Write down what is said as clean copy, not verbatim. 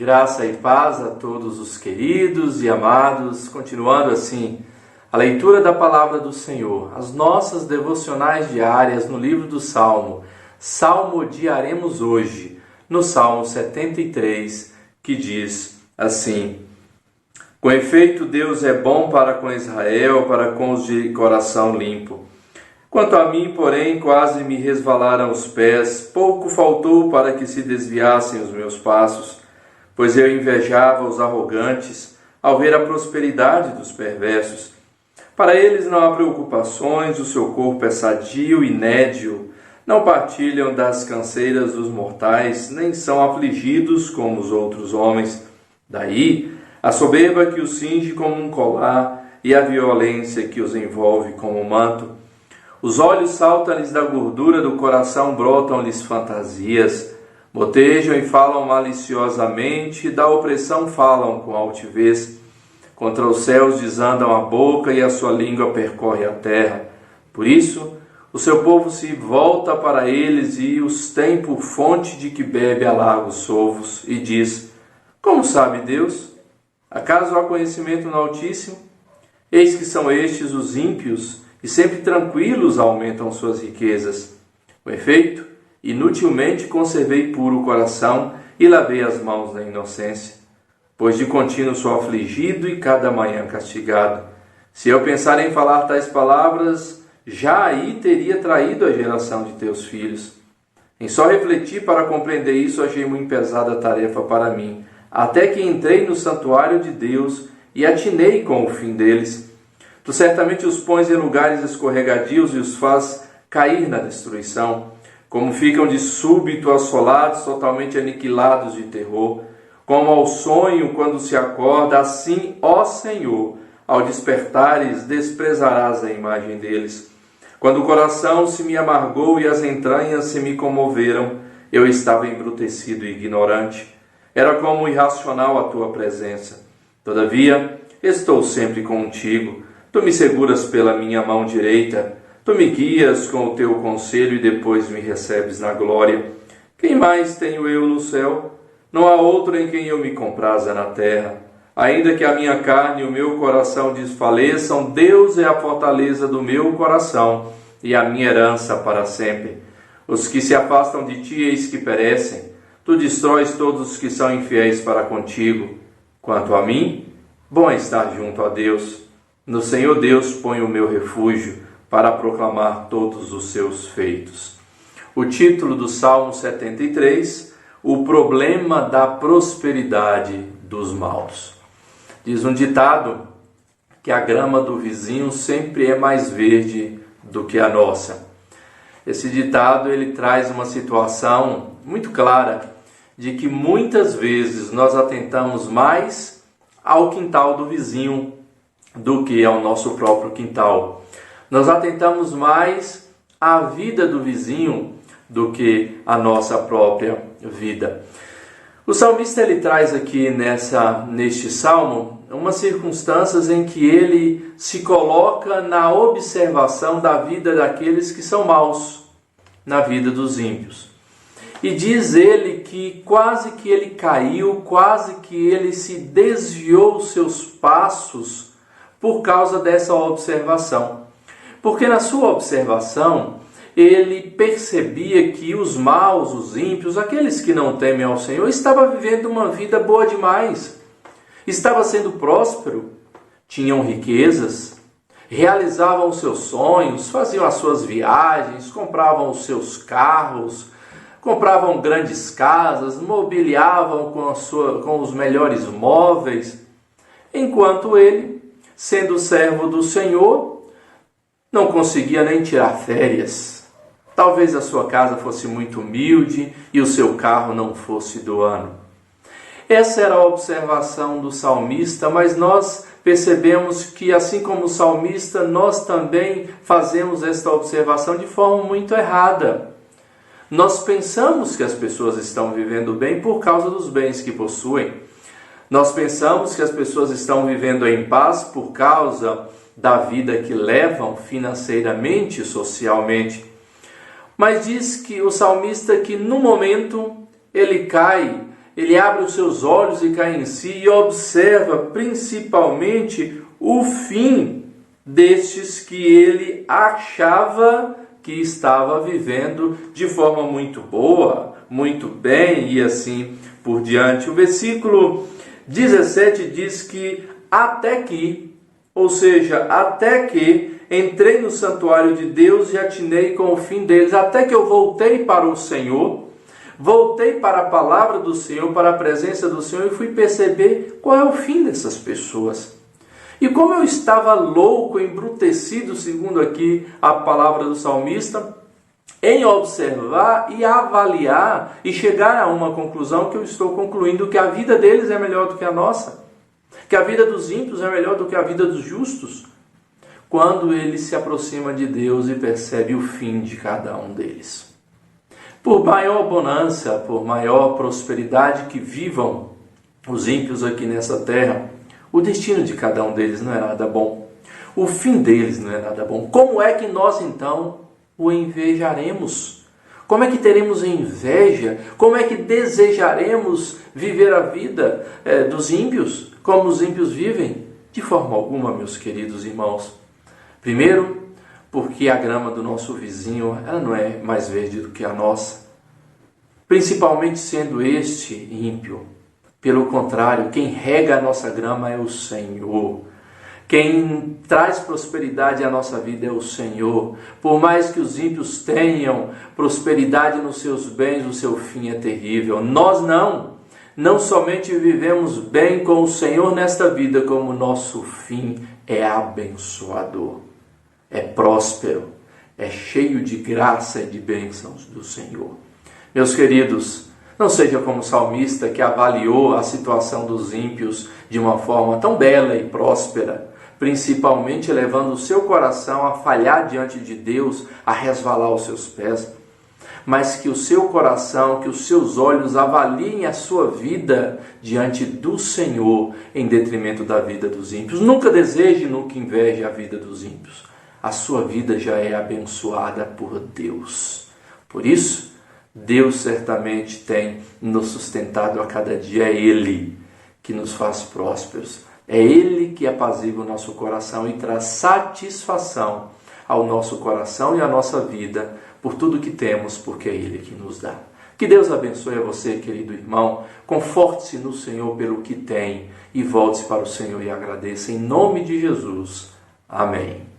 Graça e paz a todos os queridos e amados, continuando assim a leitura da palavra do Senhor, as nossas devocionais diárias no livro do Salmo. Salmodiaremos hoje no Salmo 73, que diz assim: Com efeito, Deus é bom para com Israel, para com os de coração limpo. Quanto a mim, porém, quase me resvalaram os pés, pouco faltou para que se desviassem os meus passos, pois eu invejava os arrogantes ao ver a prosperidade dos perversos. Para eles não há preocupações, o seu corpo é sadio e nédio, não partilham das canseiras dos mortais, nem são afligidos como os outros homens. Daí a soberba que os cinge como um colar e a violência que os envolve como um manto. Os olhos saltam-lhes da gordura, do coração brotam-lhes fantasias. Motejam e falam maliciosamente, da opressão falam com altivez. Contra os céus desandam a boca e a sua língua percorre a terra. Por isso, o seu povo se volta para eles e os tem por fonte de que bebe a largos sovos. E diz: Como sabe Deus? Acaso há conhecimento no Altíssimo? Eis que são estes os ímpios, e sempre tranquilos aumentam suas riquezas. Com efeito, inutilmente conservei puro o coração e lavei as mãos na inocência, pois de contínuo sou afligido e cada manhã castigado. Se eu pensar em falar tais palavras, já aí teria traído a geração de teus filhos. Em só refletir para compreender isso, achei muito pesada a tarefa para mim, até que entrei no santuário de Deus e atinei com o fim deles. Tu certamente os pões em lugares escorregadios e os faz cair na destruição, como ficam de súbito assolados, totalmente aniquilados de terror, como ao sonho quando se acorda, assim, ó Senhor, ao despertares, desprezarás a imagem deles. Quando o coração se me amargou e as entranhas se me comoveram, eu estava embrutecido e ignorante. Era como irracional a tua presença. Todavia, estou sempre contigo. Tu me seguras pela minha mão direita. Tu me guias com o teu conselho e depois me recebes na glória. Quem mais tenho eu no céu? Não há outro em quem eu me compraza na terra. Ainda que a minha carne e o meu coração desfaleçam, Deus é a fortaleza do meu coração e a minha herança para sempre. Os que se afastam de ti, eis que perecem. Tu destróis todos os que são infiéis para contigo. Quanto a mim, bom é estar junto a Deus. No Senhor Deus ponho o meu refúgio para proclamar todos os seus feitos. O título do Salmo 73, o problema da prosperidade dos maus. Diz um ditado que a grama do vizinho sempre é mais verde do que a nossa. Esse ditado ele traz uma situação muito clara de que muitas vezes nós atentamos mais ao quintal do vizinho do que ao nosso próprio quintal. Nós atentamos mais à vida do vizinho do que à nossa própria vida. O salmista ele traz aqui neste salmo umas circunstâncias em que ele se coloca na observação da vida daqueles que são maus, na vida dos ímpios. E diz ele que quase que ele caiu, quase que ele se desviou os seus passos por causa dessa observação. Porque na sua observação, ele percebia que os maus, os ímpios, aqueles que não temem ao Senhor, estavam vivendo uma vida boa demais. Estava sendo próspero, tinham riquezas, realizavam os seus sonhos, faziam as suas viagens, compravam os seus carros, compravam grandes casas, mobiliavam com os melhores móveis, enquanto ele, sendo servo do Senhor, não conseguia nem tirar férias. Talvez a sua casa fosse muito humilde e o seu carro não fosse do ano. Essa era a observação do salmista, mas nós percebemos que, assim como o salmista, nós também fazemos esta observação de forma muito errada. Nós pensamos que as pessoas estão vivendo bem por causa dos bens que possuem. Nós pensamos que as pessoas estão vivendo em paz por causa da vida que levam financeiramente e socialmente. Mas diz que o salmista que no momento ele cai ele abre os seus olhos e cai em si e observa principalmente o fim destes que ele achava que estava vivendo de forma muito boa, muito bem e assim por diante. O versículo 17 diz que até que, ou seja, até que entrei no santuário de Deus e atinei com o fim deles, até que eu voltei para o Senhor, voltei para a palavra do Senhor, para a presença do Senhor e fui perceber qual é o fim dessas pessoas. E como eu estava louco, embrutecido, segundo aqui a palavra do salmista, em observar e avaliar e chegar a uma conclusão que eu estou concluindo, que a vida deles é melhor do que a nossa, que a vida dos ímpios é melhor do que a vida dos justos, quando ele se aproxima de Deus e percebe o fim de cada um deles. Por maior bonança, por maior prosperidade que vivam os ímpios aqui nessa terra, o destino de cada um deles não é nada bom. O fim deles não é nada bom. Como é que nós então o invejaremos? Como é que teremos inveja? Como é que desejaremos viver a vida dos ímpios, como os ímpios vivem? De forma alguma, meus queridos irmãos. Primeiro, porque a grama do nosso vizinho ela não é mais verde do que a nossa. Principalmente sendo este ímpio. Pelo contrário, quem rega a nossa grama é o Senhor. Quem traz prosperidade à nossa vida é o Senhor. Por mais que os ímpios tenham prosperidade nos seus bens, o seu fim é terrível. Nós não somente vivemos bem com o Senhor nesta vida, como nosso fim é abençoador, é próspero, é cheio de graça e de bênçãos do Senhor. Meus queridos, não seja como o salmista que avaliou a situação dos ímpios de uma forma tão bela e próspera, principalmente levando o seu coração a falhar diante de Deus, a resvalar os seus pés, mas que o seu coração, que os seus olhos avaliem a sua vida diante do Senhor em detrimento da vida dos ímpios. Nunca deseje, nunca inveje a vida dos ímpios. A sua vida já é abençoada por Deus. Por isso, Deus certamente tem nos sustentado a cada dia. É Ele que nos faz prósperos. É Ele que apazigua o nosso coração e traz satisfação ao nosso coração e à nossa vida por tudo que temos, porque é Ele que nos dá. Que Deus abençoe a você, querido irmão. Conforte-se no Senhor pelo que tem e volte-se para o Senhor e agradeça. Em nome de Jesus. Amém.